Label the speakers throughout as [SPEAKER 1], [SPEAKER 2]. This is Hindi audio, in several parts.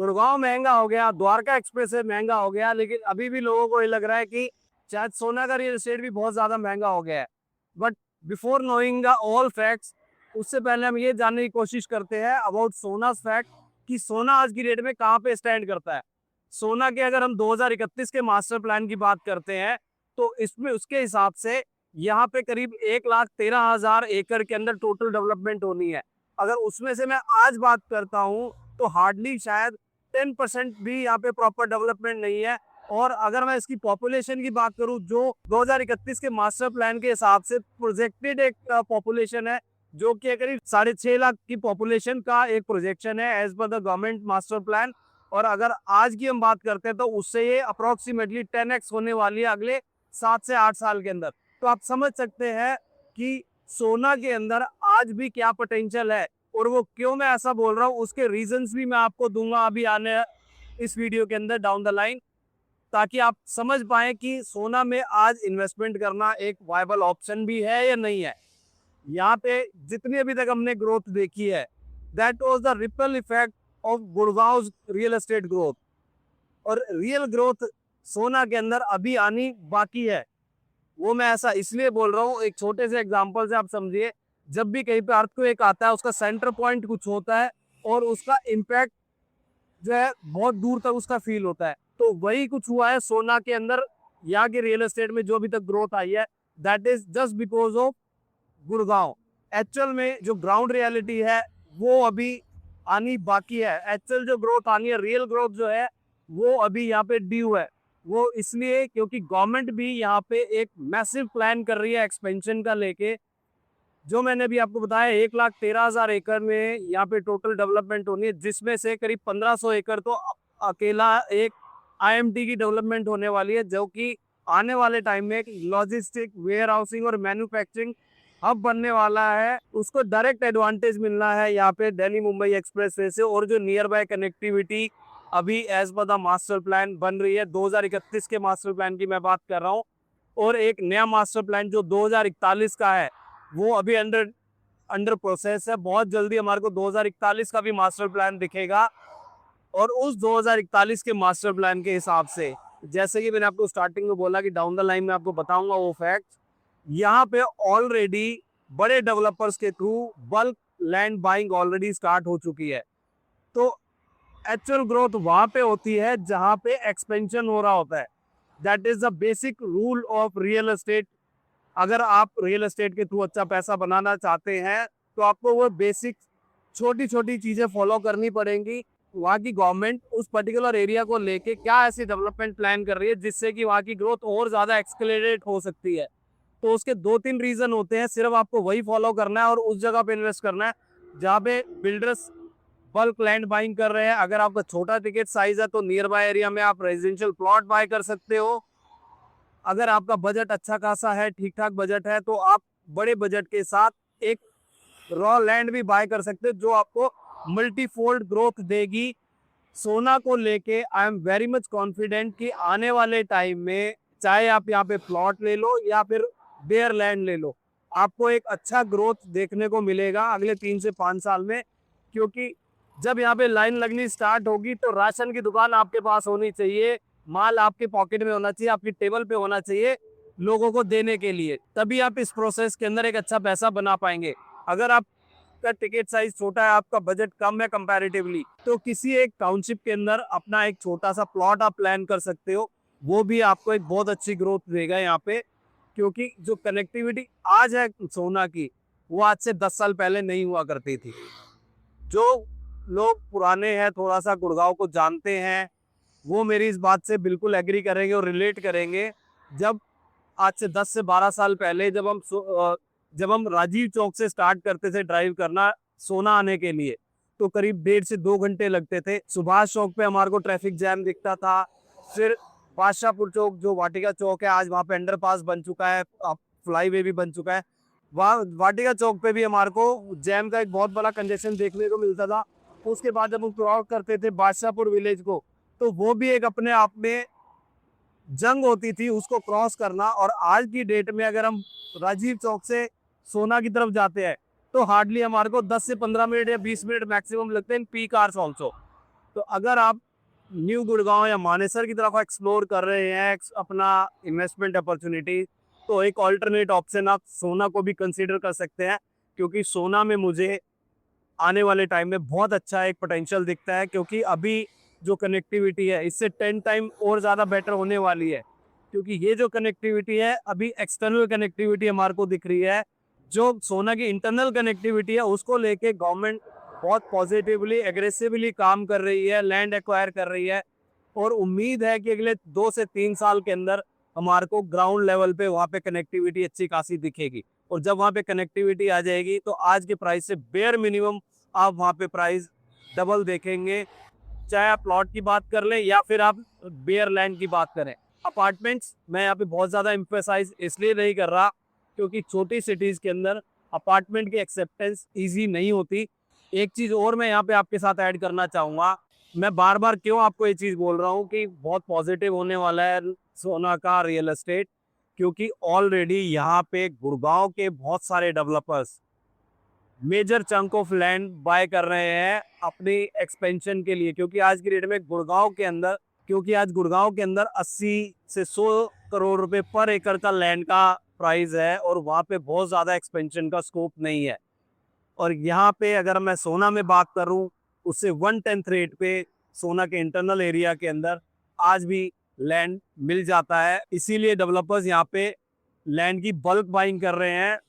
[SPEAKER 1] गुड़गांव महंगा हो गया, द्वारका एक्सप्रेस वे महंगा हो गया, लेकिन अभी भी लोगों को ये लग रहा है कि शायद सोना का रियल एस्टेट भी बहुत ज्यादा महंगा हो गया है। But before knowing the all facts, उससे पहले हम ये जानने की कोशिश करते हैं अबाउट सोना फैक्ट कि सोना आज की डेट में कहाँ पे स्टैंड करता है। सोना के अगर हम 2031 के मास्टर प्लान की बात करते हैं तो इसमें उसके हिसाब से यहाँ पे करीब 1,13,000 एकड़ के अंदर टोटल डेवलपमेंट होनी है। अगर उसमें से मैं आज बात करता हूँ तो हार्डली शायद 10% भी यहाँ पे प्रॉपर डेवलपमेंट नहीं है। और अगर मैं इसकी पॉपुलेशन की बात करूं जो 2031 के मास्टर प्लान के हिसाब से प्रोजेक्टेड एक पॉपुलेशन है, जो कि करीब 6.5 लाख की पॉपुलेशन का एक प्रोजेक्शन है as per the government master plan. और अगर आज की हम बात करते हैं तो उससे ये अप्रोक्सीमेटली 10x होने वाली है अगले 7 से 8 साल के अंदर। तो आप समझ सकते हैं कि सोना के अंदर आज भी क्या पोटेंशियल है, और वो क्यों मैं ऐसा बोल रहा हूँ उसके रीजंस भी मैं आपको दूंगा अभी आने इस वीडियो के अंदर डाउन द लाइन, ताकि आप समझ पाए कि सोना में आज इन्वेस्टमेंट करना एक वायबल ऑप्शन भी है या नहीं है। यहाँ पे जितनी अभी तक हमने ग्रोथ देखी है, that was the ripple effect of Gurgaon real estate growth. और रियल ग्रोथ सोना के अंदर अभी आनी बाकी है। वो मैं ऐसा इसलिए बोल रहा हूँ, एक छोटे से एग्जांपल से आप समझिए। जब भी कहीं पे अर्थक्वेक आता है उसका सेंटर पॉइंट कुछ होता है और उसका इम्पैक्ट जो है बहुत दूर तक उसका फील होता है। तो वही कुछ हुआ है सोना के अंदर। यहाँ के रियल एस्टेट में जो अभी तक ग्रोथ आई है, that is just because of Gurgaon. Actual में जो ग्राउंड रियलिटी है वो अभी आनी बाकी है। एक्चुअल जो ग्रोथ आनी है, रियल ग्रोथ जो है वो अभी यहाँ पे ड्यू है। वो इसलिए क्योंकि गवर्नमेंट भी यहाँ पे एक मैसिव प्लान कर रही है एक्सपेंशन का लेके। जो मैंने भी आपको बताया 1,13,000 एकड़ में यहाँ पे टोटल डेवलपमेंट होनी है, जिसमें से करीब 1,500 एकड़ तो अकेला एक आईएमटी की डेवलपमेंट होने वाली है, जो कि आने वाले टाइम में एक लॉजिस्टिक वेयर हाउसिंग और मैन्युफैक्चरिंग हब बनने वाला है। उसको डायरेक्ट एडवांटेज मिलना है यहाँ पे दिल्ली मुंबई एक्सप्रेस वे से, और जो नियर बाय कनेक्टिविटी अभी as per the master plan बन रही है 2031 के मास्टर प्लान की मैं बात कर रहा हूँ। और एक नया मास्टर प्लान जो 2041 का है वो अभी अंडर अंडर प्रोसेस है। बहुत जल्दी हमारे को 2041 का भी मास्टर प्लान दिखेगा। और उस 2041 के मास्टर प्लान के हिसाब से, जैसे कि मैंने आपको स्टार्टिंग में बोला कि डाउन द लाइन में आपको बताऊंगा वो फैक्ट, यहाँ पे ऑलरेडी बड़े डेवलपर्स के through bulk land buying already start हो चुकी है। तो एक्चुअल ग्रोथ वहां पे होती है जहां पे एक्सपेंशन हो रहा होता है। That is the basic rule of real estate. अगर आप रियल एस्टेट के थ्रू अच्छा पैसा बनाना चाहते हैं तो आपको वो बेसिक छोटी छोटी चीजें फॉलो करनी पड़ेंगी। वहाँ की गवर्नमेंट उस पर्टिकुलर एरिया को लेके क्या ऐसी डेवलपमेंट प्लान कर रही है जिससे कि वहाँ की ग्रोथ और ज्यादा एक्सक्लेरेट हो सकती है। तो उसके 2-3 रीजन होते हैं, सिर्फ आपको वही फॉलो करना है और उस जगह पे इन्वेस्ट करना है जहाँ पे बिल्डर्स बल्क लैंड बाइंग कर रहे हैं। अगर आपका छोटा टिकट साइज है तो नियर बाय एरिया में आप रेजिडेंशियल प्लॉट बाय कर सकते हो। अगर आपका बजट अच्छा खासा है, ठीक ठाक बजट है, तो आप बड़े बजट के साथ एक रॉ लैंड भी बाय कर सकते हो जो आपको मल्टीफोल्ड ग्रोथ देगी। सोना को लेके I am very much confident कि आने वाले टाइम में चाहे आप यहाँ पे प्लॉट ले लो या फिर बेयर लैंड ले लो, आपको एक अच्छा ग्रोथ देखने को मिलेगा अगले 3 से 5 साल में। क्योंकि जब यहाँ पे लाइन लगनी स्टार्ट होगी तो राशन की दुकान आपके पास होनी चाहिए, माल आपके पॉकेट में होना चाहिए, आपकी टेबल पे होना चाहिए लोगों को देने के लिए, तभी आप इस प्रोसेस के अंदर एक अच्छा पैसा बना पाएंगे। अगर आपका टिकट साइज छोटा है, आपका बजट कम है कंपैरेटिवली, तो किसी एक टाउनशिप के अंदर अपना एक छोटा सा प्लॉट आप प्लान कर सकते हो। वो भी आपको एक बहुत अच्छी ग्रोथ देगा यहाँ पे। क्योंकि जो कनेक्टिविटी आज है सोना की, वो आज से 10 साल पहले नहीं हुआ करती थी। जो लोग पुराने हैं, थोड़ा सा गुड़गांव को जानते हैं, वो मेरी इस बात से बिल्कुल एग्री करेंगे और रिलेट करेंगे। जब आज से 10 से 12 साल पहले जब हम राजीव चौक से स्टार्ट करते थे ड्राइव करना सोना आने के लिए, तो करीब 1.5 से 2 घंटे लगते थे। सुभाष चौक पे हमारे को ट्रैफिक जैम दिखता था। फिर बादशाहपुर चौक जो वाटिका चौक है, आज वहाँ पे अंडरपास बन चुका है, फ्लाई वे भी बन चुका है। वहाँ वाटिका चौक पे भी हमारे को जैम का एक बहुत बड़ा कंजेशन देखने को मिलता था। उसके बाद जब हम क्रॉस करते थे बादशाहपुर विलेज को, तो वो भी एक अपने आप में जंग होती थी उसको क्रॉस करना। और आज की डेट में अगर हम राजीव चौक से सोना की तरफ जाते हैं तो हार्डली हमारे को 10 से 15 मिनट या 20 मिनट मैक्सिमम लगते हैं इन पीक आवर्स ऑल्सो। तो अगर आप न्यू गुड़गांव या मानेसर की तरफ एक्सप्लोर कर रहे हैं अपना इन्वेस्टमेंट अपॉर्चुनिटी, तो एक ऑल्टरनेट ऑप्शन आप सोना को भी कंसीडर कर सकते हैं, क्योंकि सोना में मुझे आने वाले टाइम में बहुत अच्छा एक पोटेंशियल दिखता है, क्योंकि अभी जो कनेक्टिविटी है इससे 10 टाइम और ज़्यादा बेटर होने वाली है। क्योंकि ये जो कनेक्टिविटी है अभी एक्सटर्नल कनेक्टिविटी हमारे को दिख रही है, जो सोना की इंटरनल कनेक्टिविटी है उसको लेके गवर्नमेंट बहुत पॉजिटिवली एग्रेसिवली काम कर रही है, लैंड एक्वायर कर रही है, और उम्मीद है कि अगले 2 से 3 साल के अंदर हमारे को ग्राउंड लेवल पे वहाँ पे कनेक्टिविटी अच्छी खासी दिखेगी। और जब वहाँ पे कनेक्टिविटी आ जाएगी तो आज के प्राइस से बेयर मिनिमम आप वहाँ पे प्राइस डबल देखेंगे, चाहे आप प्लॉट की बात कर लें या फिर आप बेयर लैंड की बात करें। अपार्टमेंट्स मैं यहाँ पे बहुत ज़्यादा एम्फेसाइज इसलिए नहीं कर रहा क्योंकि छोटी सिटीज़ के अंदर अपार्टमेंट की एक्सेप्टेंस ईजी नहीं होती। एक चीज़ और मैं यहाँ पे आपके साथ ऐड करना चाहूँगा, मैं बार बार क्यों आपको ये चीज़ बोल रहा हूँ कि बहुत पॉजिटिव होने वाला है सोना का रियल एस्टेट, क्योंकि ऑलरेडी यहाँ पे गुड़गांव के बहुत सारे developers major chunk of land buy कर रहे हैं अपनी एक्सपेंशन के लिए। क्योंकि आज की डेट में गुड़गांव के अंदर 80 से 100 करोड़ रुपए पर एकड़ का लैंड का प्राइस है, और वहाँ पे बहुत ज़्यादा एक्सपेंशन का स्कोप नहीं है। और यहाँ पे अगर मैं सोना में बात करूँ, उससे 1/10 रेट पे सोना के इंटरनल एरिया के अंदर आज भी लैंड मिल जाता है। इसीलिए डेवलपर्स यहाँ पे लैंड की बल्क बाइंग कर रहे हैं।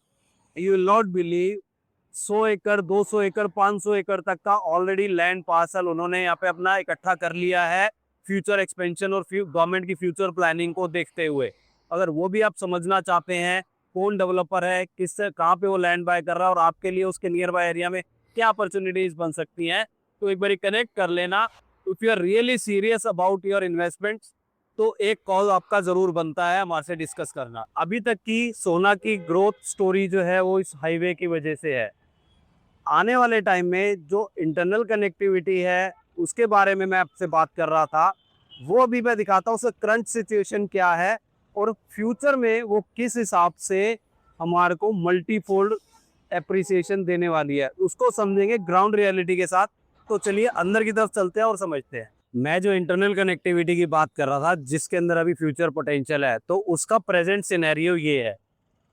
[SPEAKER 1] यू विल नॉट बिलीव, 100 एकड़ 200 एकड़ 500 एकड़ तक का ऑलरेडी लैंड पार्सल उन्होंने यहाँ पे अपना इकट्ठा कर लिया है, फ्यूचर एक्सपेंशन और गवर्नमेंट की फ्यूचर प्लानिंग को देखते हुए। अगर वो भी आप समझना चाहते हैं कौन डेवलपर है, किस कहाँ पे वो लैंड बाय कर रहा है और आपके लिए उसके नियर बाय एरिया में क्या अपॉर्चुनिटीज बन सकती हैं, तो एक बार कनेक्ट कर लेना। If you are really serious about your investments, तो एक कॉल आपका जरूर बनता है हमारे से डिस्कस करना। अभी तक की सोना की ग्रोथ स्टोरी जो है वो इस हाईवे की वजह से है। आने वाले टाइम में जो इंटरनल कनेक्टिविटी है उसके बारे में मैं आपसे बात कर रहा था, वो भी मैं दिखाता हूँ उसका करंट सिचुएशन क्या है और फ्यूचर में वो किस हिसाब से हमारे को मल्टीफोल्ड एप्रिसिएशन देने वाली है, उसको समझेंगे ग्राउंड रियलिटी के साथ। तो चलिए अंदर की तरफ चलते हैं और समझते हैं। मैं जो इंटरनल कनेक्टिविटी की बात कर रहा था जिसके अंदर अभी फ्यूचर पोटेंशियल है, तो उसका प्रेजेंट सिनेरियो ये है।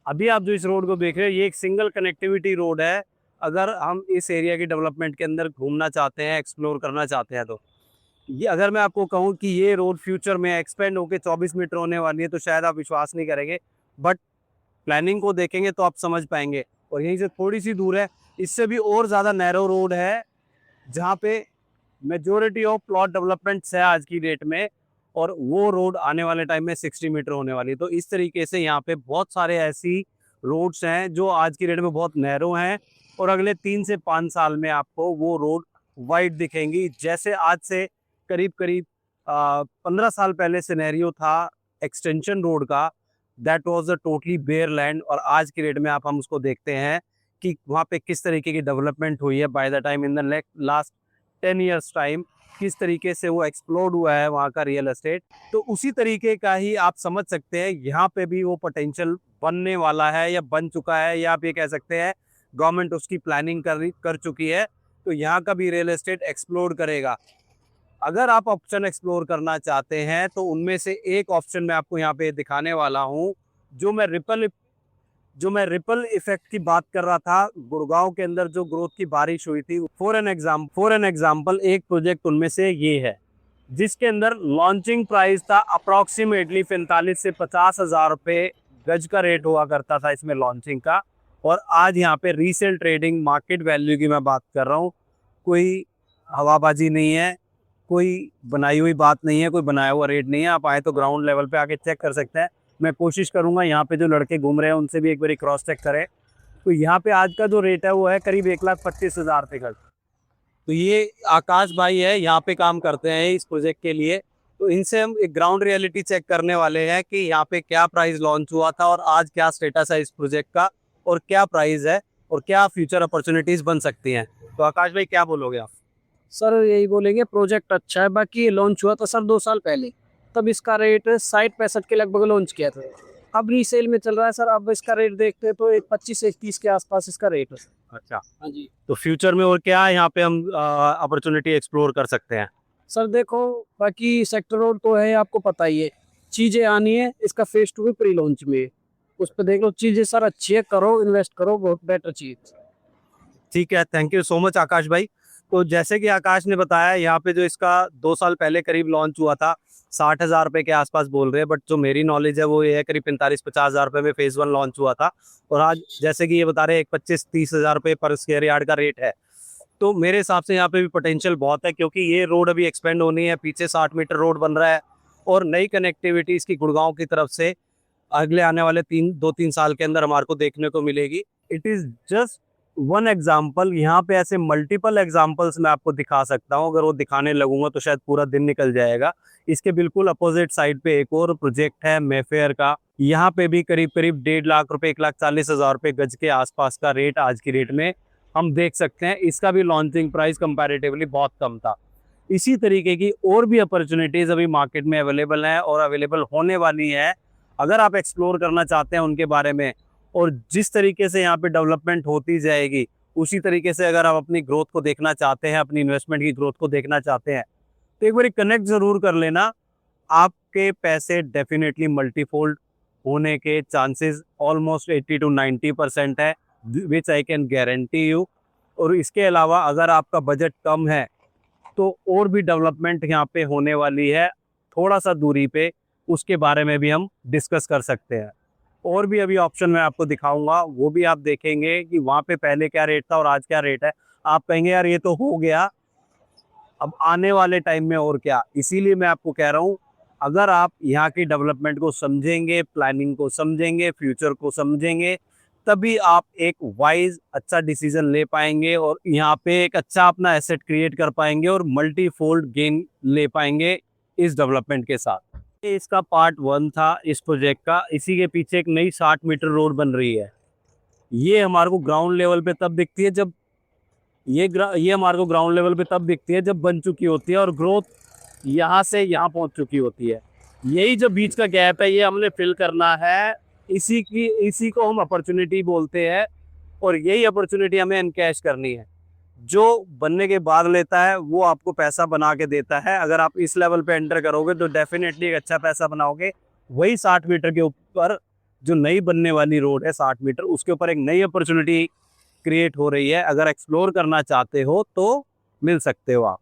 [SPEAKER 1] अभी आप जो इस रोड को देख रहे हो ये एक सिंगल कनेक्टिविटी रोड है। अगर हम इस एरिया की डेवलपमेंट के अंदर घूमना चाहते हैं, एक्सप्लोर करना चाहते हैं, तो ये अगर मैं आपको कहूँ कि ये रोड फ्यूचर में एक्सपेंड होकर 24 मीटर होने वाली है तो शायद आप विश्वास नहीं करेंगे, बट प्लानिंग को देखेंगे तो आप समझ पाएंगे। और यहीं से थोड़ी सी दूर है, इससे भी और ज़्यादा नैरो रोड है जहाँ पे मेजोरिटी ऑफ प्लॉट डेवलपमेंट्स है आज की डेट में, और वो रोड आने वाले टाइम में 60 मीटर होने वाली है। तो इस तरीके से यहाँ पे बहुत सारे ऐसी रोड्स हैं जो आज की डेट में बहुत नैरो हैं, और अगले 3 से 5 साल में आपको वो रोड वाइड दिखेंगी। जैसे आज से करीब करीब 15 साल पहले सिनेरियो था एक्सटेंशन रोड का, that was a totally bare land, और आज की डेट में आप हम उसको देखते हैं कि वहाँ पे किस तरीके की डेवलपमेंट हुई है by the time in the last 10 years time, किस तरीके से वो एक्सप्लोड हुआ है वहाँ का रियल एस्टेट। तो उसी तरीके का ही आप समझ सकते हैं यहाँ पे भी वो पोटेंशियल बनने वाला है या बन चुका है, या आप ये कह सकते हैं गवर्नमेंट उसकी प्लानिंग कर चुकी है। तो यहाँ का भी रियल एस्टेट एक्सप्लोर करेगा। अगर आप ऑप्शन एक्सप्लोर करना चाहते हैं तो उनमें से एक ऑप्शन मैं आपको यहाँ पे दिखाने वाला हूँ, जो मैं रिपल इफेक्ट की बात कर रहा था। गुड़गांव के अंदर जो ग्रोथ की बारिश हुई थी, फॉर एन एग्जाम्पल एक प्रोजेक्ट उनमें से ये है जिसके अंदर लॉन्चिंग प्राइस था अप्रॉक्सीमेटली 45 से 50 हजार रुपये गज का रेट हुआ करता था इसमें लॉन्चिंग का। और आज यहाँ पे रीसेल ट्रेडिंग मार्केट वैल्यू की मैं बात कर रहा हूँ, कोई हवाबाजी नहीं है, कोई बनाई हुई बात नहीं है, कोई बनाया हुआ रेट नहीं है। आप आए तो ग्राउंड लेवल पे आके चेक कर सकते हैं। मैं कोशिश करूंगा यहाँ पे जो लड़के घूम रहे हैं उनसे भी एक बार क्रॉस चेक करें। तो यहाँ पे आज का जो रेट है वो है करीब 1,25,000 रुपये गज। तो ये आकाश भाई है, यहाँ पे काम करते हैं इस प्रोजेक्ट के लिए। तो इनसे हम एक ग्राउंड रियलिटी चेक करने वाले हैं कि यहाँ पे क्या प्राइस लॉन्च हुआ था और आज क्या स्टेटस है इस प्रोजेक्ट का, और क्या प्राइस है और क्या फ्यूचर अपॉर्चुनिटीज बन सकती हैं। तो आकाश भाई क्या बोलोगे आप?
[SPEAKER 2] सर यही बोलेंगे, प्रोजेक्ट अच्छा है। बाकी ये लॉन्च हुआ था सर 2 साल पहले, तब इसका रेट 60-65 के लगभग लॉन्च किया था। अब रीसेल में चल रहा है सर। अब इसका रेट देखते हैं तो 25 से 30 के आसपास इसका रेट है।
[SPEAKER 1] अच्छा,
[SPEAKER 2] हाँ जी।
[SPEAKER 1] तो फ्यूचर में और क्या यहाँ पे हम अपॉर्चुनिटी एक्सप्लोर कर सकते हैं?
[SPEAKER 2] सर देखो, बाकी सेक्टर रोड तो है, आपको पता ही है, चीजें आनी है, इसका फेज 2 भी प्री लॉन्च में है। उस पर देख लो, चीजें सर अच्छी है, करो इन्वेस्ट करो, बहुत बेटर चीज।
[SPEAKER 1] ठीक है, थैंक यू सो मच आकाश भाई। तो जैसे कि आकाश ने बताया, यहाँ पे जो इसका 2 साल पहले करीब लॉन्च हुआ था, 60,000 रुपए के आसपास बोल रहे हैं, बट जो मेरी नॉलेज है वो ये है करीब 45-50 हज़ार रुपए में फेज 1 लॉन्च हुआ था। और आज जैसे कि ये बता रहे हैं 25-30 हज़ार रुपए पर स्क्वायर यार्ड का रेट है। तो मेरे हिसाब से यहाँ पे भी पोटेंशियल बहुत है, क्योंकि ये रोड अभी एक्सपेंड होनी है, पीछे 60 मीटर रोड बन रहा है और नई कनेक्टिविटी इसकी गुड़गांव की तरफ से अगले आने वाले 2-3 साल के अंदर हमारे को देखने को मिलेगी। It is just one example, यहाँ पे ऐसे मल्टीपल एग्जाम्पल्स मैं आपको दिखा सकता हूँ। अगर वो दिखाने लगूंगा तो शायद पूरा दिन निकल जाएगा। इसके बिल्कुल अपोजिट साइड पे एक और प्रोजेक्ट है मेफेयर का। यहाँ पे भी करीब करीब 1.5 लाख रुपए 1,40,000 रुपए गज के आसपास का रेट आज की रेट में हम देख सकते हैं। इसका भी लॉन्चिंग प्राइस कंपैरेटिवली बहुत कम था। इसी तरीके की और भी अपॉर्चुनिटीज अभी मार्केट में अवेलेबल है और अवेलेबल होने वाली है। अगर आप एक्सप्लोर करना चाहते हैं उनके बारे में, और जिस तरीके से यहाँ पे डेवलपमेंट होती जाएगी, उसी तरीके से अगर आप अपनी ग्रोथ को देखना चाहते हैं, अपनी इन्वेस्टमेंट की ग्रोथ को देखना चाहते हैं, तो एक बार कनेक्ट जरूर कर लेना। आपके पैसे डेफिनेटली मल्टीफोल्ड होने के चांसेस ऑलमोस्ट 80 to 90% है, विच आई कैन गारंटी यू। और इसके अलावा अगर आपका बजट कम है तो और भी डेवलपमेंट यहाँ पे होने वाली है थोड़ा सा दूरी पे, उसके बारे में भी हम डिस्कस कर सकते हैं। और भी अभी ऑप्शन मैं आपको दिखाऊंगा, वो भी आप देखेंगे कि वहाँ पे पहले क्या रेट था और आज क्या रेट है। आप कहेंगे यार ये तो हो गया, अब आने वाले टाइम में और क्या। इसीलिए मैं आपको कह रहा हूँ, अगर आप यहाँ की डेवलपमेंट को समझेंगे, प्लानिंग को समझेंगे, फ्यूचर को समझेंगे, तभी आप एक वाइज अच्छा डिसीजन ले पाएंगे और यहाँ पे एक अच्छा अपना एसेट क्रिएट कर पाएंगे और मल्टीफोल्ड गेन ले पाएंगे इस डेवलपमेंट के साथ। ये इसका पार्ट 1 था इस प्रोजेक्ट का। इसी के पीछे एक नई 60 मीटर रोड बन रही है। ये हमारे को ग्राउंड लेवल पे तब दिखती है जब ये हमारे को ग्राउंड लेवल पे तब दिखती है जब बन चुकी होती है और ग्रोथ यहाँ से यहाँ पहुँच चुकी होती है। यही जो बीच का गैप है, ये हमने फिल करना है। इसी को हम अपॉर्चुनिटी बोलते हैं और यही अपॉर्चुनिटी हमें एनकैश करनी है। जो बनने के बाद लेता है वो आपको पैसा बना के देता है। अगर आप इस लेवल पे एंटर करोगे तो डेफिनेटली एक अच्छा पैसा बनाओगे। वही 60 मीटर के ऊपर जो नई बनने वाली रोड है 60 मीटर, उसके ऊपर एक नई अपॉर्चुनिटी क्रिएट हो रही है। अगर एक्सप्लोर करना चाहते हो तो मिल सकते हो आप।